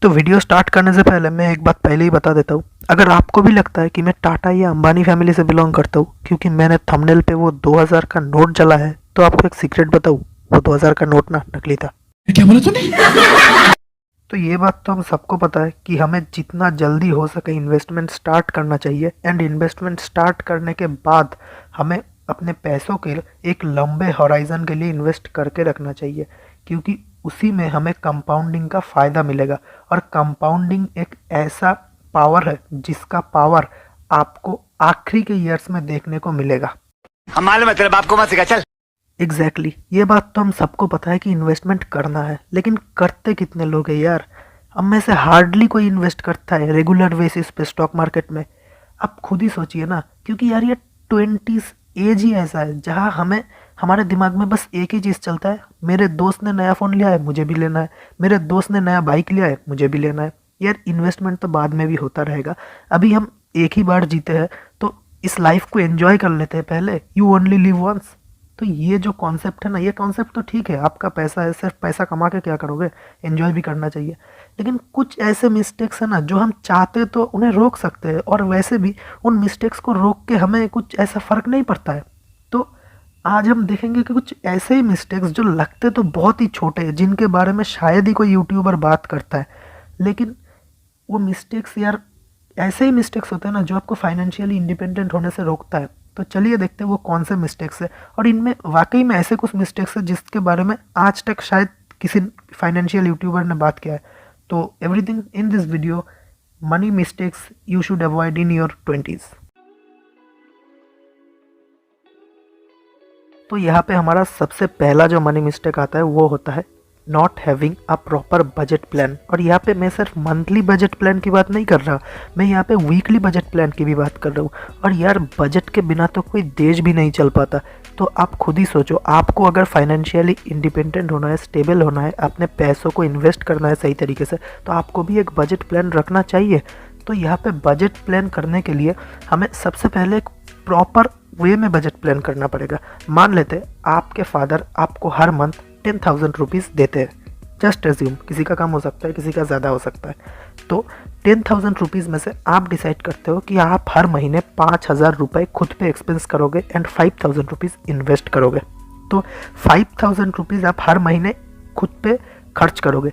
तो video start करने से पहले मैं एक बात पहले ही बता देता हूँ। अगर आपको भी लगता है कि मैं टाटा या अंबानी फैमिली से बिलोंग करता हूँ क्योंकि मैंने थंबनेल पे वो 2000 का नोट जला है, तो आपको एक सीक्रेट बताऊँ, वो 2000 का नोट ना नकली था। क्या बोला तूने? तो ये बात तो हम सबको पता है कि हमें जितना जल्दी हो सके इन्वेस्टमेंट स्टार्ट करना चाहिए, एंड इन्वेस्टमेंट स्टार्ट करने के बाद हमें अपने पैसों के एक लंबे हॉराइजन के लिए इन्वेस्ट करके रखना चाहिए, क्योंकि उसी में हमें कंपाउंडिंग का फ़ायदा मिलेगा। और कंपाउंडिंग एक ऐसा पावर है जिसका पावर आपको आखिरी के ईयर्स में देखने को मिलेगा। हम मालूम है तेरे बाप को मत सिखा, चल। एग्जैक्टली ये बात तो हम सबको पता है कि इन्वेस्टमेंट करना है, लेकिन करते कितने लोग हैं यार? हम में से हार्डली कोई इन्वेस्ट करता है रेगुलर बेसिस पे स्टॉक मार्केट में। आप खुद ही सोचिए ना, क्योंकि यार ये 20s एज ही ऐसा है जहाँ हमें हमारे दिमाग में बस एक ही चीज़ चलता है, मेरे दोस्त ने नया फ़ोन लिया है मुझे भी लेना है, मेरे दोस्त ने नया बाइक लिया है मुझे भी लेना है। यार इन्वेस्टमेंट तो बाद में भी होता रहेगा, अभी हम एक ही बार जीते हैं तो इस लाइफ को एंजॉय कर लेते हैं पहले। You only live once. तो ये जो कॉन्सेप्ट है ना, ये कॉन्सेप्ट तो ठीक है, आपका पैसा है, सिर्फ पैसा कमा के क्या करोगे, एंजॉय भी करना चाहिए। लेकिन कुछ ऐसे मिस्टेक्स है ना जो हम चाहते तो उन्हें रोक सकते हैं, और वैसे भी उन मिस्टेक्स को रोक के हमें कुछ ऐसा फ़र्क नहीं पड़ता है। तो आज हम देखेंगे कि कुछ ऐसे ही मिस्टेक्स जो लगते तो बहुत ही छोटे हैं, जिनके बारे में शायद ही कोई यूट्यूबर बात करता है, लेकिन वो मिस्टेक्स यार ऐसे ही मिस्टेक्स होते हैं ना जो आपको फाइनेंशियली इंडिपेंडेंट होने से रोकता है। तो चलिए देखते हैं वो कौन से मिस्टेक्स है, और इनमें वाकई में ऐसे कुछ मिस्टेक्स है जिसके बारे में आज तक शायद किसी फाइनेंशियल यूट्यूबर ने बात किया है। तो everything in this video, money mistakes you should avoid in your 20s। तो यहाँ पे हमारा सबसे पहला जो मनी मिस्टेक आता है वो होता है not having a proper budget plan. और यहाँ पे मैं सिर्फ मंथली बजट प्लान की बात नहीं कर रहा, मैं यहाँ पे वीकली बजट प्लान की भी बात कर रहा हूँ। और यार बजट के बिना तो कोई देश भी नहीं चल पाता। तो आप खुद ही सोचो, आपको अगर फाइनेंशियली इंडिपेंडेंट होना है, स्टेबल होना है, अपने पैसों को इन्वेस्ट करना है सही तरीके से, तो आपको भी एक बजट प्लान रखना चाहिए। तो यहाँ पे बजट प्लान करने के लिए हमें सबसे पहले एक प्रॉपर वे में बजट प्लान करना पड़ेगा। मान लेते आपके फादर आपको हर मंथ 10,000 रुपीज़ देते हैं, जस्ट एज्यूम, किसी का कम हो सकता है, किसी का ज़्यादा हो सकता है। तो 10,000 रुपीज़ में से आप डिसाइड करते हो कि आप हर महीने 5,000 रुपये खुद पे एक्सपेंस करोगे एंड 5,000 रुपीज़ इन्वेस्ट करोगे। तो 5,000 रुपीज़ आप हर महीने खुद पे खर्च करोगे,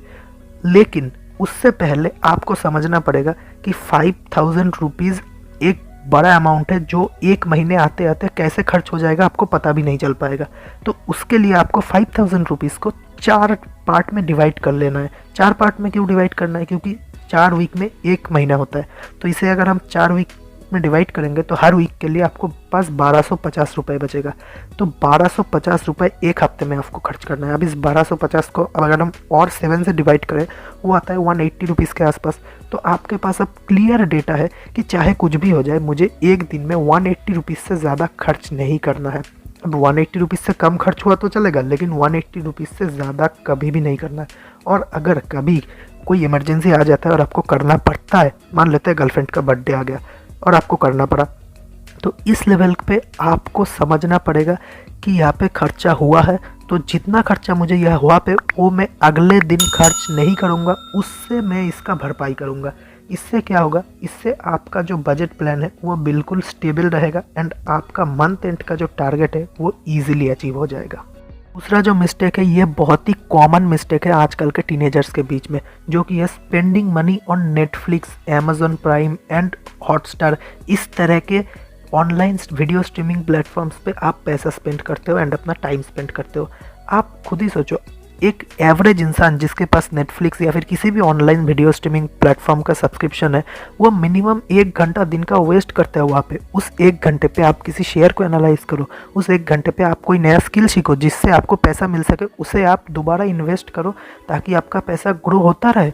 लेकिन उससे पहले आपको समझना पड़ेगा कि 5,000 रुपीज़ एक बड़ा अमाउंट है जो एक महीने आते आते कैसे खर्च हो जाएगा आपको पता भी नहीं चल पाएगा। तो उसके लिए आपको 5,000 रुपीज़ को 4 पार्ट में डिवाइड कर लेना है। 4 पार्ट में क्यों डिवाइड करना है? क्योंकि 4 वीक में एक महीना होता है, तो इसे अगर हम 4 वीक में डिवाइड करेंगे तो हर वीक के लिए आपको पास 1250 रुपये बचेगा। तो 1250 रुपये एक हफ्ते में आपको खर्च करना है। अब इस 1250 को अगर हम और 7 से डिवाइड करें, वो आता है 180 रुपीज़ के आसपास। तो आपके पास अब क्लियर डेटा है कि चाहे कुछ भी हो जाए, मुझे एक दिन में 180 रुपीज़ से ज़्यादा खर्च नहीं करना है। अब 180 रुपीज़ से कम खर्च हुआ तो चलेगा, लेकिन 180 रुपीज़ से ज़्यादा कभी भी नहीं करना है। और अगर कभी कोई इमरजेंसी आ जाता है और आपको करना पड़ता है, मान लेते हैं गर्लफ्रेंड का बर्थडे आ गया और आपको करना पड़ा, तो इस लेवल पे आपको समझना पड़ेगा कि यहाँ पे खर्चा हुआ है, तो जितना खर्चा मुझे यह हुआ पे वो मैं अगले दिन खर्च नहीं करूँगा, उससे मैं इसका भरपाई करूँगा। इससे क्या होगा? इससे आपका जो बजट प्लान है वो बिल्कुल स्टेबल रहेगा, एंड आपका मंथ एंड का जो टारगेट है वो ईजिली अचीव हो जाएगा। दूसरा जो मिस्टेक है, ये बहुत ही कॉमन मिस्टेक है आजकल के टीनेजर्स के बीच में, जो कि है spending money on Netflix, Amazon prime and Hotstar. इस तरह के ऑनलाइन वीडियो स्ट्रीमिंग प्लेटफॉर्म्स पे आप पैसा स्पेंड करते हो एंड अपना टाइम स्पेंड करते हो। आप खुद ही सोचो, एक एवरेज इंसान जिसके पास नेटफ्लिक्स या फिर किसी भी ऑनलाइन वीडियो स्ट्रीमिंग प्लेटफॉर्म का सब्सक्रिप्शन है, वो मिनिमम 1 घंटा दिन का वेस्ट करता है वहाँ पे। उस 1 घंटे पे आप किसी शेयर को एनालाइज करो, उस 1 घंटे पे आप कोई नया स्किल सीखो जिससे आपको पैसा मिल सके, उसे आप दोबारा इन्वेस्ट करो ताकि आपका पैसा ग्रो होता रहे।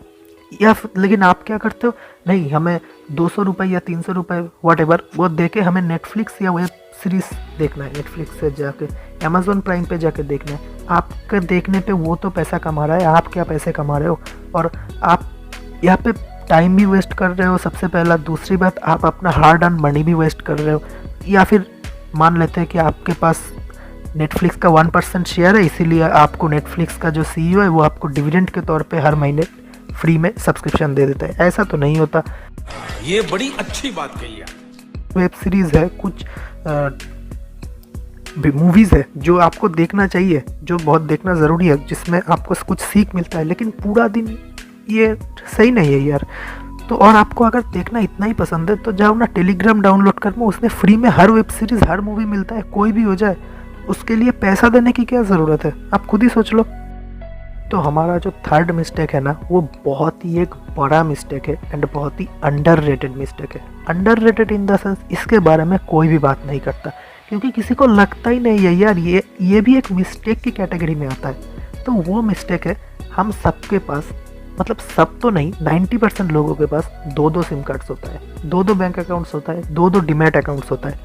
या लेकिन आप क्या करते हो, नहीं हमें 200 रुपये या 300 रुपये वट एवर वो दे के हमें नेटफ्लिक्स या वेब सीरीज़ देखना है, नेटफ्लिक्स से जाके अमेजोन प्राइम पे जाके देखना है। आपके देखने पे वो तो पैसा कमा रहा है, आप क्या पैसे कमा रहे हो? और आप यहाँ पे टाइम भी वेस्ट कर रहे हो सबसे पहला। दूसरी बात, आप अपना हार्ड अर्न मनी भी वेस्ट कर रहे हो। या फिर मान लेते हैं कि आपके पास नेटफ्लिक्स का 1% शेयर है, इसीलिए आपको नेटफ्लिक्स का जो CEO है वो आपको डिविडेंड के तौर पे हर महीने फ्री में सब्सक्रिप्शन दे देते हैं। ऐसा तो नहीं होता। ये बड़ी अच्छी बात कही है। वेब सीरीज़ है, कुछ मूवीज़ है जो आपको देखना चाहिए, जो बहुत देखना ज़रूरी है, जिसमें आपको कुछ सीख मिलता है, लेकिन पूरा दिन ये सही नहीं है यार। तो और आपको अगर देखना इतना ही पसंद है तो जाओ ना टेलीग्राम डाउनलोड कर लो, उसमें फ्री में हर वेब सीरीज़ हर मूवी मिलता है, कोई भी हो जाए। उसके लिए पैसा देने की क्या ज़रूरत है, आप खुद ही सोच लो। तो हमारा जो थर्ड मिस्टेक है ना, वो बहुत ही एक बड़ा मिस्टेक है एंड बहुत ही अंडररेटेड मिस्टेक है। अंडररेटेड इन द सेंस इसके बारे में कोई भी बात नहीं करता, क्योंकि किसी को लगता ही नहीं है यार ये भी एक मिस्टेक की कैटेगरी में आता है। तो वो मिस्टेक है, हम सबके पास, मतलब सब तो नहीं, 90% लोगों के पास 2-2 सिम कार्ड्स होता है, 2-2 बैंक अकाउंट्स होता है, 2-2 डीमैट अकाउंट्स होता है।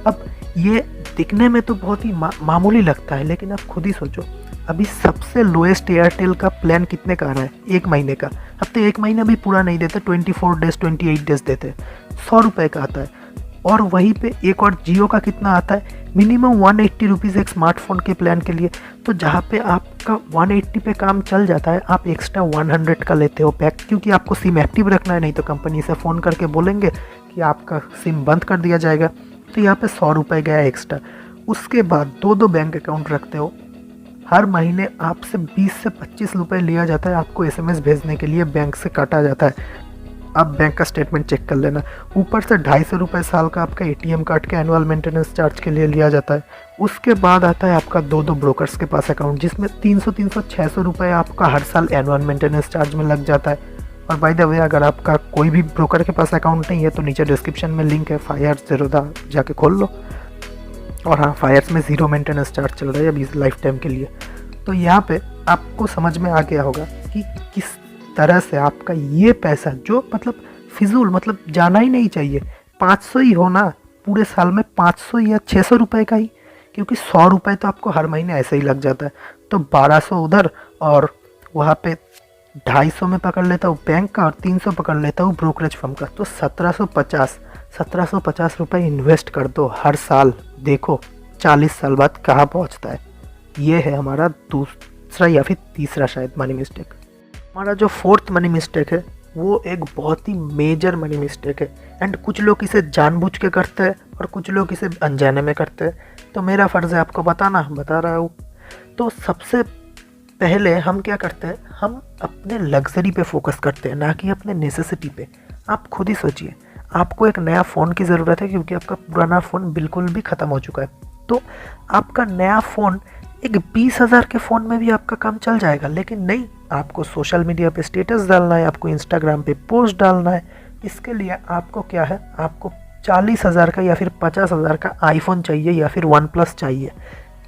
अब ये दिखने में तो बहुत ही मामूली लगता है, लेकिन आप खुद ही सोचो, अभी सबसे लोएस्ट एयरटेल का प्लान कितने का आ रहा है 1 महीने का। अब तो 1 महीना भी पूरा नहीं देते, 24 डेज 28 डेज देते, 100 रुपये का आता है। और वहीं पे एक और जियो का कितना आता है, मिनिमम 180 रुपीज़ एक स्मार्टफोन के प्लान के लिए। तो जहाँ पे आपका 180 पे काम चल जाता है, आप एक्स्ट्रा 100 का लेते हो पैक, क्योंकि आपको सिम एक्टिव रखना है, नहीं तो कंपनी से फ़ोन करके बोलेंगे कि आपका सिम बंद कर दिया जाएगा। तो यहाँ पे 100 रुपये गया एक्स्ट्रा। उसके बाद 2-2 बैंक अकाउंट रखते हो, हर महीने आपसे 20 से 25 रुपये लिया जाता है, आपको SMS भेजने के लिए बैंक से काटा जाता है। आप बैंक का स्टेटमेंट चेक कर लेना। ऊपर से 250 रुपये साल का आपका ATM कार्ड के एनुअल मेंटेनेंस चार्ज के लिए लिया जाता है। उसके बाद आता है आपका 2-2 ब्रोकर्स के पास अकाउंट, जिसमें 300-600 रुपये आपका हर साल एनुअल मेंटेनेंस चार्ज में लग जाता है। और बाय द वे, अगर आपका कोई भी ब्रोकर के पास अकाउंट नहीं है तो नीचे डिस्क्रिप्शन में लिंक है, फायर्स ज़ेरोदा, जाके खोल लो। और हाँ, फायर्स में 0 मेंटेनेंस चार्ज चल रहा है अभी लाइफ टाइम के लिए। तो यहाँ पे आपको समझ में आ गया होगा कि किस तरह से आपका ये पैसा, जो मतलब फिजूल, मतलब जाना ही नहीं चाहिए, 500 ही हो ना पूरे साल में, 500 या 600 रुपये का ही, क्योंकि 100 रुपये तो आपको हर महीने ऐसे ही लग जाता है। तो 1200 उधर, और वहाँ पे 250 में पकड़ लेता हूँ बैंक का, और 300 पकड़ लेता हूँ ब्रोकरेज फर्म का। तो 1750 रुपये इन्वेस्ट कर दो हर साल, देखो 40 साल बाद कहाँ पहुँचता है। ये है हमारा दूसरा या फिर तीसरा शायद मनी मिस्टेक। हमारा जो फोर्थ मनी मिस्टेक है, वो एक बहुत ही मेजर मनी मिस्टेक है, एंड कुछ लोग इसे जानबूझ के करते हैं और कुछ लोग इसे अनजाने में करते हैं। तो मेरा फ़र्ज़ है आपको बताना, बता रहा हूँ। तो सबसे पहले हम क्या करते हैं, हम अपने लग्जरी पे फोकस करते हैं, ना कि अपने नेसेसिटी पे। आप खुद ही सोचिए, आपको एक नया फ़ोन की ज़रूरत है क्योंकि आपका पुराना फ़ोन बिल्कुल भी ख़त्म हो चुका है। तो आपका नया फ़ोन, एक 20,000 के फ़ोन में भी आपका काम चल जाएगा, लेकिन नहीं, आपको सोशल मीडिया पे स्टेटस डालना है, आपको इंस्टाग्राम पे पोस्ट डालना है। इसके लिए आपको क्या है, आपको 40,000 का या फिर 50,000 का आईफोन चाहिए या फिर OnePlus चाहिए।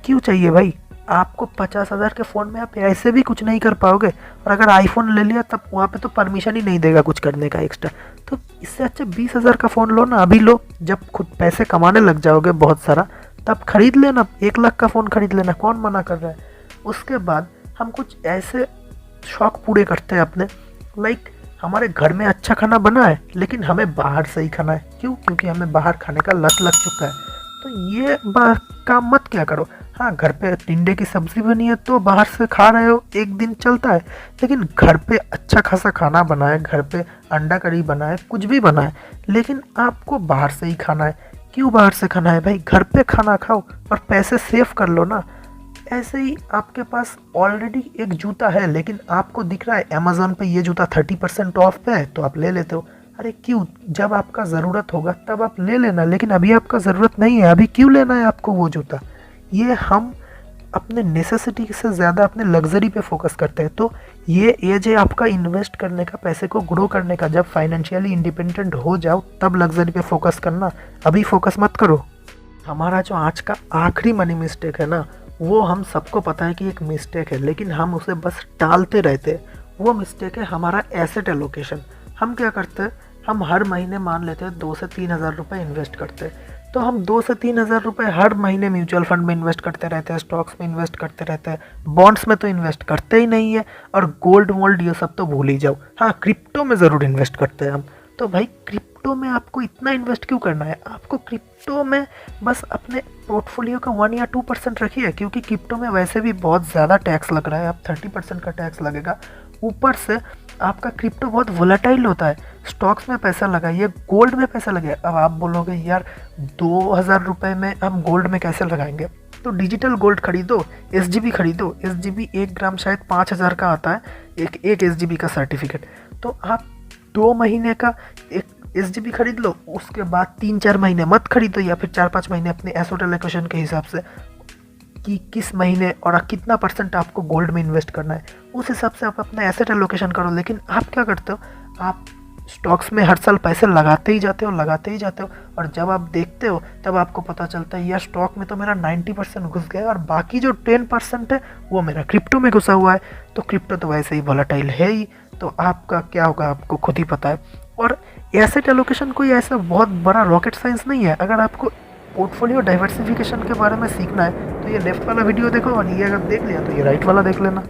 क्यों चाहिए भाई? आपको 50,000 के फ़ोन में आप ऐसे भी कुछ नहीं कर पाओगे, और अगर आईफोन ले लिया तब वहाँ पे तो परमिशन ही नहीं देगा कुछ करने का एक्स्ट्रा। तो इससे अच्छा 20,000 का फ़ोन लो ना, अभी लो, जब खुद पैसे कमाने लग जाओगे बहुत सारा, तब खरीद लेना, 1 लाख का फ़ोन खरीद लेना, कौन मना कर रहा है। उसके बाद हम कुछ ऐसे शौक पूरे करते हैं अपने, लाइक हमारे घर में अच्छा खाना बना है लेकिन हमें बाहर से ही खाना है। क्यों? क्योंकि हमें बाहर खाने का लत लग चुका है। तो ये काम मत क्या करो। हाँ, घर पे टिंडे की सब्ज़ी बनी है तो बाहर से खा रहे हो, एक दिन चलता है, लेकिन घर पे अच्छा खासा खाना बना है, घर पे अंडा करी बना है, कुछ भी बना है, लेकिन आपको बाहर से ही खाना है। क्यों बाहर से खाना है भाई? घर पे खाना खाओ और पैसे सेव कर लो ना। ऐसे ही आपके पास ऑलरेडी एक जूता है, लेकिन आपको दिख रहा है अमेज़न पे ये जूता 30% ऑफ पे है, तो आप ले लेते हो। अरे क्यों? जब आपका ज़रूरत होगा तब आप ले लेना, लेकिन अभी आपका ज़रूरत नहीं है, अभी क्यों लेना है आपको वो जूता? ये हम अपने नेसेसिटी से ज़्यादा अपने लग्जरी पे फोकस करते हैं। तो ये एज है आपका इन्वेस्ट करने का, पैसे को ग्रो करने का। जब फाइनेंशियली इंडिपेंडेंट हो जाओ तब लग्जरी पे फोकस करना, अभी फोकस मत करो। हमारा जो आज का आखिरी मनी मिस्टेक है ना, वो हम सबको पता है कि एक मिस्टेक है, लेकिन हम उसे बस टालते रहते हैं। वो मिस्टेक है हमारा एसेट एलोकेशन। हम क्या करते हैं, हम हर महीने मान लेते हैं 2 से 3 हज़ार रुपये इन्वेस्ट करते हैं। तो हम 2 से 3 हज़ार रुपये हर महीने म्यूचुअल फंड में इन्वेस्ट करते रहते हैं, स्टॉक्स में इन्वेस्ट करते रहते हैं, बॉन्ड्स में तो इन्वेस्ट करते ही नहीं है, और गोल्ड वोल्ड ये सब तो भूल ही जाओ। हाँ, क्रिप्टो में ज़रूर इन्वेस्ट करते हैं हम। तो भाई क्रिप्टो में आपको इतना इन्वेस्ट क्यों करना है? आपको क्रिप्टो में बस अपने पोर्टफोलियो का 1 या 2% रखिए, क्योंकि क्रिप्टो में वैसे भी बहुत ज़्यादा टैक्स लग रहा है। अब 30% का टैक्स लगेगा, ऊपर से आपका क्रिप्टो बहुत वोलेटाइल होता है। स्टॉक्स में पैसा लगाइए, गोल्ड में पैसा लगाइए। अब आप बोलोगे यार 2000 रुपये में हम गोल्ड में कैसे लगाएंगे, तो डिजिटल गोल्ड खरीदो, SGB खरीदो। SGB 1 ग्राम शायद 5000 का आता है, एक SGB का सर्टिफिकेट। तो आप 2 महीने का एक SGB खरीद लो, उसके बाद 3-4 महीने मत खरीदो, या फिर 4-5 महीने अपने एसेट एलोकेशन के हिसाब से कि किस महीने और कितना % आपको गोल्ड में इन्वेस्ट करना है, उस हिसाब से आप अपना एसेट एलोकेशन करो। लेकिन आप क्या करते हो, आप स्टॉक्स में हर साल पैसे लगाते ही जाते हो, और जब आप देखते हो तब आपको पता चलता है यार स्टॉक में तो मेरा 90% घुस गया और बाकी जो 10% है वो मेरा क्रिप्टो में घुसा हुआ है। तो क्रिप्टो तो वैसे ही वोलेटाइल है ही, तो आपका क्या होगा आपको खुद ही पता है। और एसेट एलोकेशन कोई ऐसा बहुत बड़ा रॉकेट साइंस नहीं है। अगर आपको पोर्टफोलियो डाइवर्सिफिकेशन के बारे में सीखना है तो ये लेफ्ट वाला वीडियो देखो, और ये अगर देख लिया तो ये राइट वाला देख लेना।